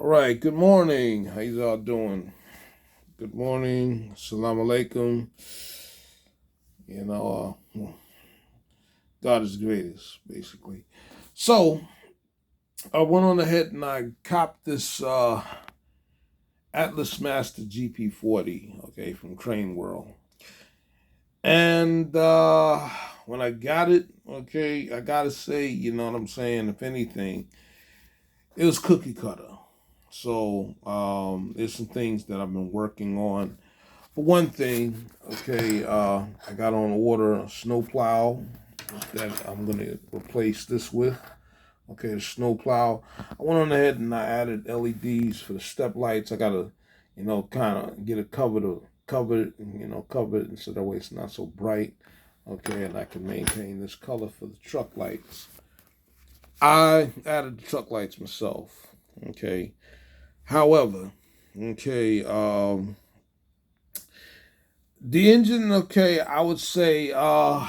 All right, good morning. How you all doing? Good morning. Assalamu alaikum. You know, God is greatest, basically. So, I went on ahead and I copped this Atlas Master GP40, okay, from Crane World. And when I got it, okay, I gotta say, you know what I'm saying, if anything, it was cookie cutter. So, there's some things that I've been working on. For one thing, okay, I got on order a snowplow that I'm gonna replace this with. Okay, the snowplow. I went on ahead and I added LEDs for the step lights. I gotta, kind of get it cover it, cover it, and so that way it's not so bright. Okay, and I can maintain this color for the truck lights. I added the truck lights myself. Okay, however, okay, the engine, okay, I would say, now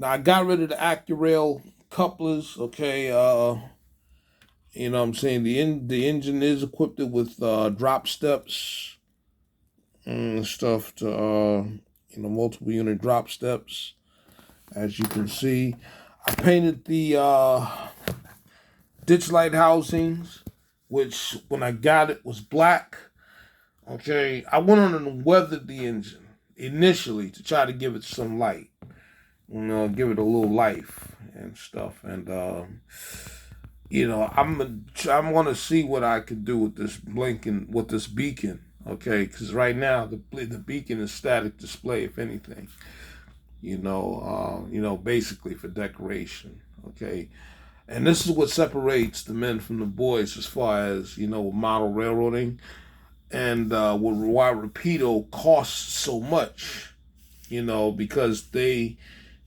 I got rid of the Accurail couplers, okay, you know what I'm saying, the engine is equipped with drop steps and stuff to, multiple unit drop steps, as you can see. I painted the ditch light housings, which when I got it was black. Okay, I went on and weathered the engine initially to try to give it some light, give it a little life and stuff. And I'm gonna see what I can do with this blinking, with this beacon. Okay, because right now the beacon is static display, if anything. Basically for decoration. Okay, and this is what separates the men from the boys as far as model railroading. And why Rapido costs so much, because they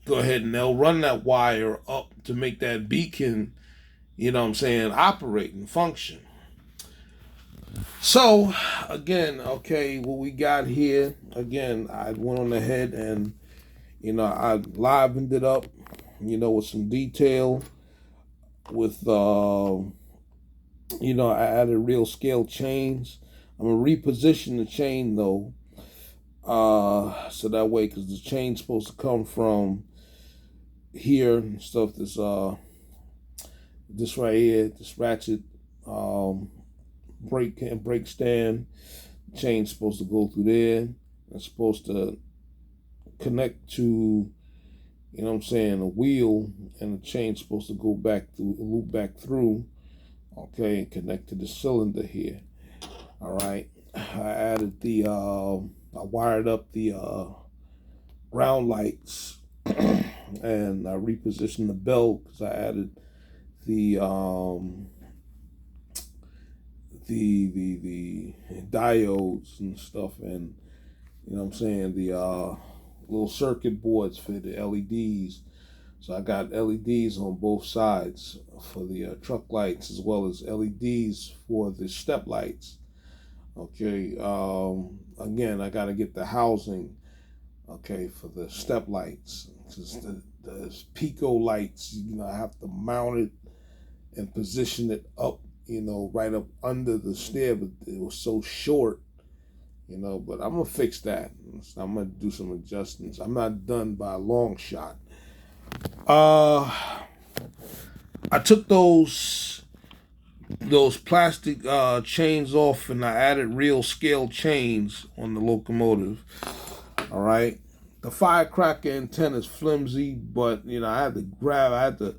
go ahead and they'll run that wire up to make that beacon, operate and function. So, again, okay, what we got here, again, I went on ahead and, I livened it up, with some detail, with, I added real scale chains. I'm gonna reposition the chain though, so that way, because the chain's supposed to come from here and stuff. This right here, this ratchet brake stand. The chain's supposed to go through there. It's supposed to connect to, a wheel, and the chain's supposed to go back through, loop back through, okay, and connect to the cylinder here. All right, I added I wired up the ground lights, and I repositioned the belt because I added the the diodes and stuff, and the little circuit boards for the LEDs. So I got LEDs on both sides for the truck lights, as well as LEDs for the step lights. Okay, again, I got to get the housing, okay, for the step lights. Because the Pico lights, I have to mount it and position it up, right up under the stair, but it was so short, but I'm going to fix that. I'm going to do some adjustments. I'm not done by a long shot. I took those plastic chains off, and I added real scale chains on the locomotive. All right, the firecracker antenna is flimsy, but I had to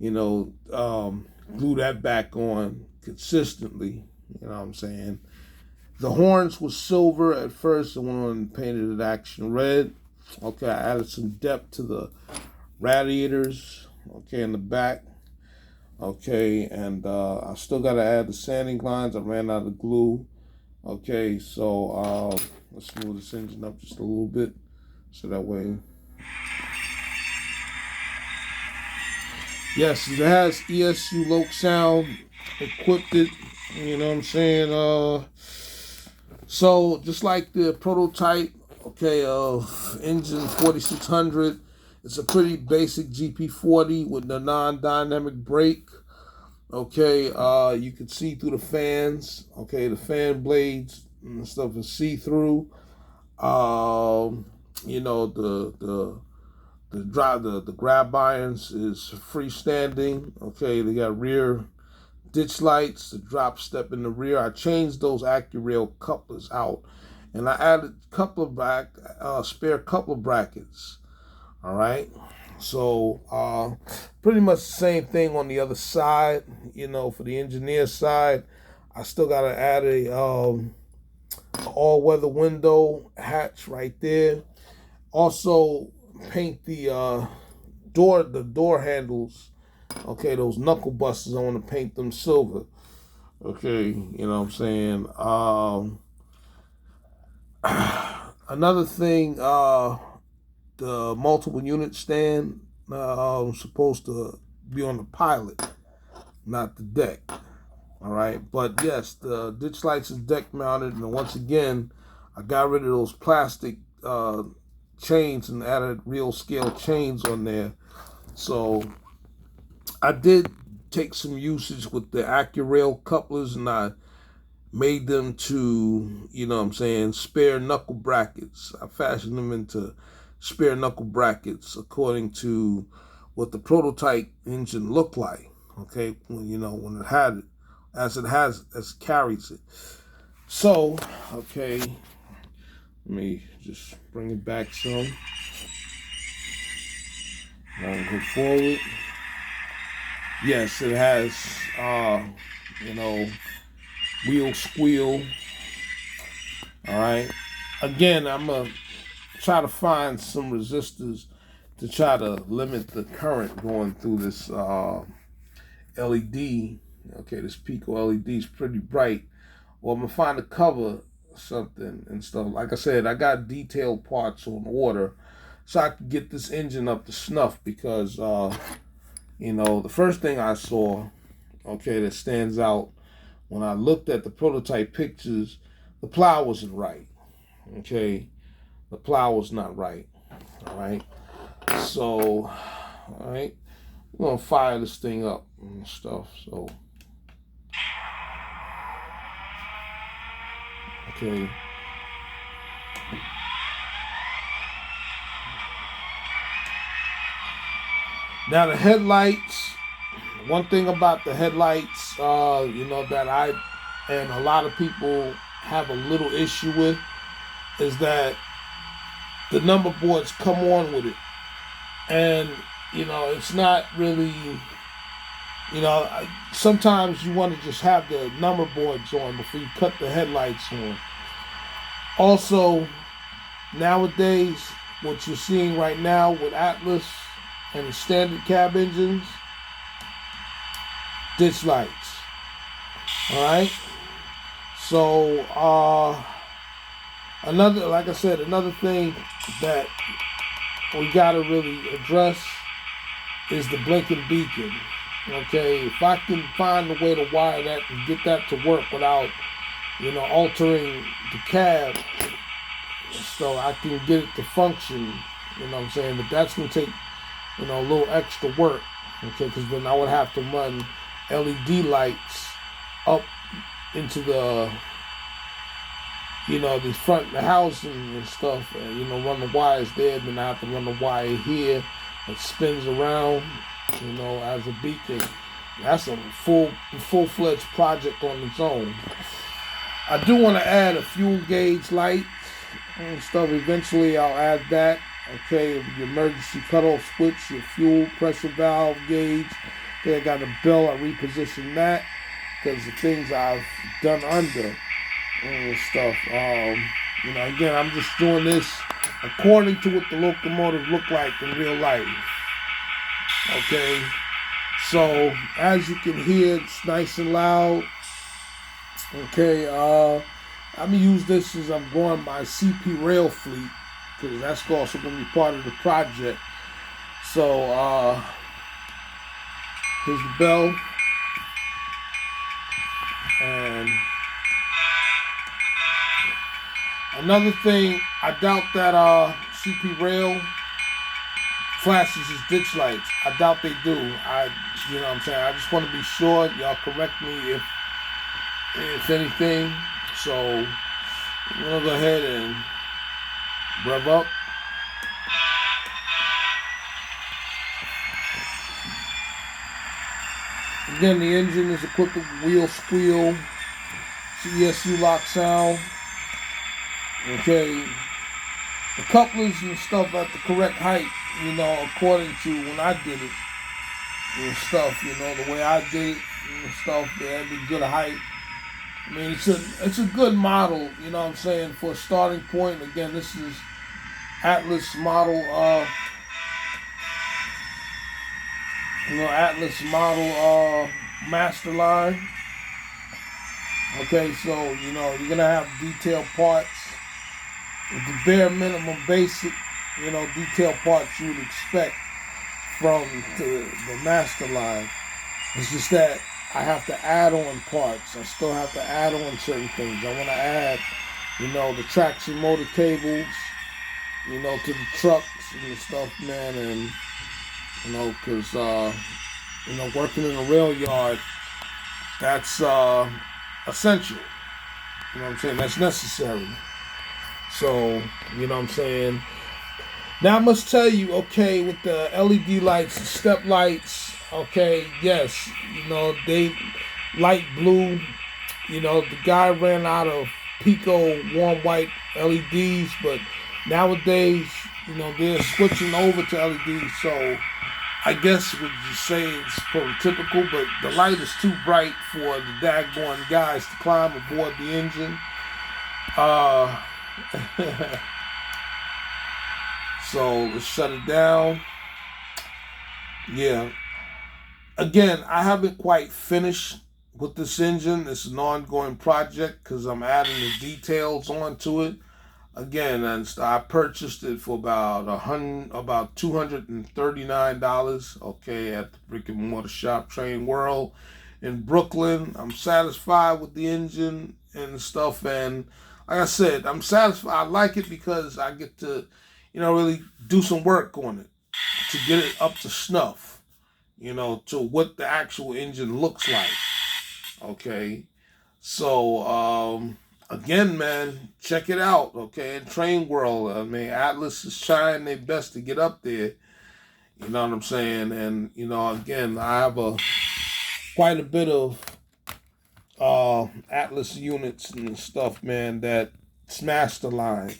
glue that back on consistently. You know what I'm saying? The horns were silver at first. I went on and painted it action red. Okay, I added some depth to the radiators, okay, in the back. Okay, and I still got to add the sanding lines. I ran out of glue. Okay, so let's move this engine up just a little bit, so that way. Yes, it has ESU Loc sound equipped it. You know what I'm saying? So just like the prototype, okay, of engine 4600, it's a pretty basic GP40 with the non-dynamic brake. Okay, you can see through the fans. Okay, the fan blades and stuff is see through. Um, you know the grab irons is freestanding. Okay, they got rear ditch lights, the drop step in the rear. I changed those AccuRail couplers out, and I added spare coupler brackets. All right, so pretty much the same thing on the other side. You know, for the engineer side, I still got to add a all-weather window hatch right there. Also, paint the door handles. Okay, those knuckle busters, I want to paint them silver. Okay, you know what I'm saying. Another thing, the multiple unit stand supposed to be on the pilot, not the deck. All right, but yes, the ditch lights is deck mounted, and once again, I got rid of those plastic chains and added real scale chains on there. So I did take some usage with the AccuRail couplers, and I made them to, you know what I'm saying, spare knuckle brackets. I fashioned them into spare knuckle brackets according to what the prototype engine looked like. Okay, when it had it, as it carries it. So, okay, let me just bring it back some. Now go forward. Yes, it has, you know, wheel squeal. All right. Again, I'm going to try to find some resistors to try to limit the current going through this LED. Okay, this Pico LED is pretty bright. Well, I'm going to find a cover something and stuff. Like I said, I got detailed parts on order so I can get this engine up to snuff because, the first thing I saw, okay, that stands out when I looked at the prototype pictures, the plow wasn't right. Okay, the plow was not right. All right, so, all right, we're gonna fire this thing up and stuff. So, okay. Now the headlights. One thing about the headlights, that I and a lot of people have a little issue with is that the number boards come on with it, and it's not really. Sometimes you want to just have the number boards on before you cut the headlights on. Also, nowadays, what you're seeing right now with Atlas and the standard cab engines, ditch lights. All right. So, another thing that we gotta really address is the blinking beacon. Okay, if I can find a way to wire that and get that to work without, altering the cab, so I can get it to function. You know what I'm saying? But that's gonna take, a little extra work. Okay, because then I would have to run LED lights up into the front of the housing and stuff, and run the wires there. Then I have to run the wire here that spins around, as a beacon. That's a full-fledged project on its own. I do want to add a fuel gauge light and stuff. Eventually, I'll add that. Okay, your emergency cutoff switch, your fuel pressure valve gauge. Okay, I got a bell. I repositioned that because the things I've done under and stuff. Again, I'm just doing this according to what the locomotive looked like in real life. Okay, so as you can hear, it's nice and loud. Okay, I'm gonna use this as I'm growing my CP rail fleet because that's also gonna be part of the project. So here's the bell, and another thing, I doubt that CP rail flashes as ditch lights. I doubt they do. You know what I'm saying? I just want to be sure. Y'all correct me if anything. So I'm gonna go ahead and rev up. Again, the engine is equipped with wheel squeal, CSU lock sound. Okay, the couplers and stuff at the correct height, you know, according to when I did it and stuff, you know, the way I did it and stuff, they had a good height. I mean, it's a good model, you know what I'm saying, for a starting point. Again, this is Atlas model, Atlas model master line. Okay, so you're gonna have detailed parts, the bare minimum basic, detailed parts you would expect from the master line. It's just that I have to add on parts. I still have to add on certain things. I want to add, the traction motor cables, to the trucks and the stuff, man, and because working in a rail yard, that's essential. You know what I'm saying? That's necessary. So, you know what I'm saying? Now I must tell you, okay, with the LED lights, the step lights, okay, yes, they light blue. The guy ran out of Pico warm white LEDs, but nowadays, they're switching over to LEDs. So I guess would you say it's prototypical, but the light is too bright for the daggone guys to climb aboard the engine. So let's shut it down. Yeah. Again, I haven't quite finished with this engine. It's an ongoing project because I'm adding the details onto it. Again, and I purchased it for about $239. Okay, at the brick and mortar shop, Train World in Brooklyn. I'm satisfied with the engine and stuff, and like I said, I'm satisfied. I like it because I get to, really do some work on it to get it up to snuff. To what the actual engine looks like. Okay. So, again, man, check it out. Okay. In Train World, I mean, Atlas is trying their best to get up there. You know what I'm saying? And, again, I have quite a bit of Atlas units and stuff, man, that smashed the line.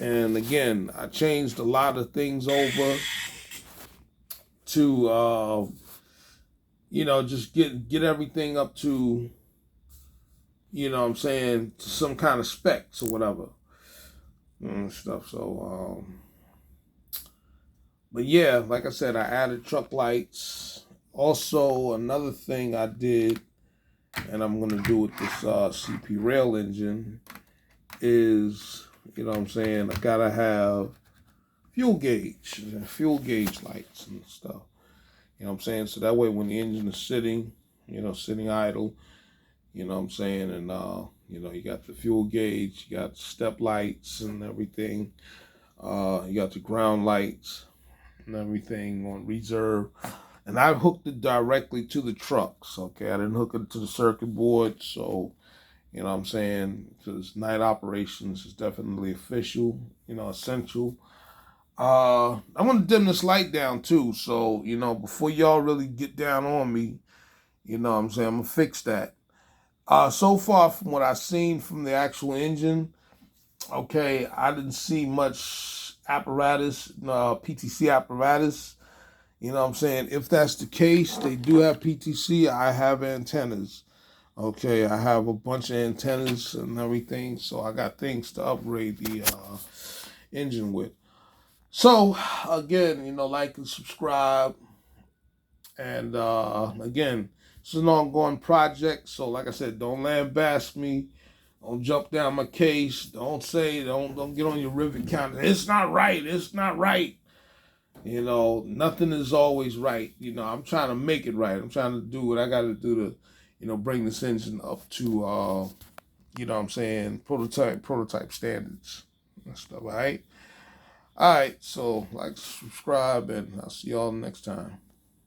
And again, I changed a lot of things over to just get everything up to, I'm saying, to some kind of specs or whatever and stuff. So but yeah, like I said, I added truck lights. Also, another thing I did, and I'm gonna do with this CP rail engine, is, I gotta have fuel gauge lights and stuff. So that way when the engine is sitting, sitting idle, and you got the fuel gauge, you got step lights and everything, you got the ground lights and everything on reserve. And I hooked it directly to the trucks. Okay, I didn't hook it to the circuit board, so because night operations is definitely official, essential. I'm gonna dim this light down too, so before y'all really get down on me, I'm gonna fix that. So far from what I've seen from the actual engine, okay, I didn't see much apparatus, PTC apparatus. If that's the case, they do have PTC. I have antennas. Okay, I have a bunch of antennas and everything, so I got things to upgrade the engine with. So, again, like and subscribe. And again, it's an ongoing project. So, like I said, don't lambast me. Don't jump down my case. Don't get on your rivet counter. It's not right. It's not right. Nothing is always right. I'm trying to make it right. I'm trying to do what I got to do to, bring this engine up to, prototype standards and stuff. All right. All right, so like, subscribe, and I'll see y'all next time.